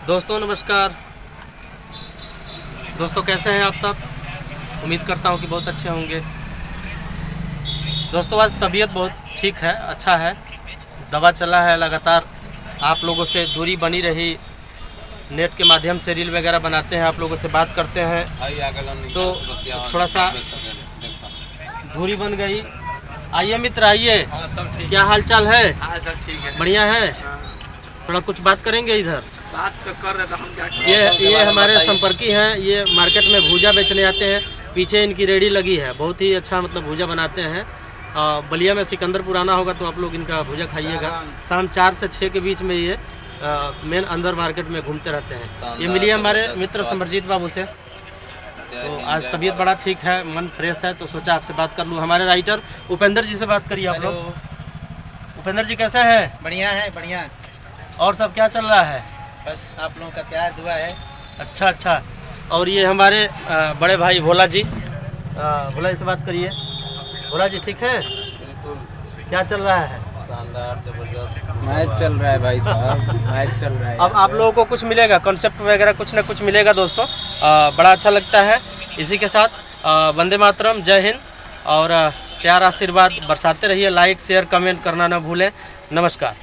दोस्तों नमस्कार। दोस्तों कैसे हैं आप सब? उम्मीद करता हूं कि बहुत अच्छे होंगे। दोस्तों आज तबीयत बहुत ठीक है, अच्छा है। दवा चला है लगातार। आप लोगों से दूरी बनी रही। नेट के माध्यम से रील वगैरह बनाते हैं, आप लोगों से बात करते हैं, तो थोड़ा सा दूरी बन गई। आइए मित्र आइए। सब ठीक। क्या हाल चाल है? सब ठीक है। बढ़िया है। थोड़ा कुछ बात करेंगे इधर। बात तो कर रहे थे हम, क्या ये हमारे संपर्की हैं। ये मार्केट में भूजा बेचने आते हैं। पीछे इनकी रेडी लगी है। बहुत ही अच्छा मतलब भूजा बनाते हैं। बलिया में सिकंदरपुर आना होगा तो आप लोग इनका भूजा खाइएगा। शाम 4 से 6 के बीच में ये मेन अंदर मार्केट में घूमते रहते हैं। ये मिलिए हमारे मित्र समरजीत बाबू से। तो आज तबीयत बड़ा ठीक है, मन फ्रेश है, तो सोचा आपसे बात कर लूँ। हमारे राइटर उपेंद्र जी से बात करिए आप लोग। उपेंद्र जी कैसे हैं? बढ़िया है, बढ़िया। और सब क्या चल रहा है? बस आप लोगों का प्यार दुआ है। अच्छा अच्छा। और ये हमारे बड़े भाई भोला जी। भोला जी से बात करिए। भोला जी ठीक है? क्या चल रहा है? शानदार, जबरदस्त मैच चल रहा है भाई साहब, मैच चल रहा है। अब आप लोगों को कुछ मिलेगा, कॉन्सेप्ट वगैरह कुछ ना कुछ मिलेगा दोस्तों। बड़ा अच्छा लगता है। इसी के साथ वंदे मातरम, जय हिंद। और प्यार आशीर्वाद बरसाते रहिए। लाइक शेयर कमेंट करना ना भूलें। नमस्कार।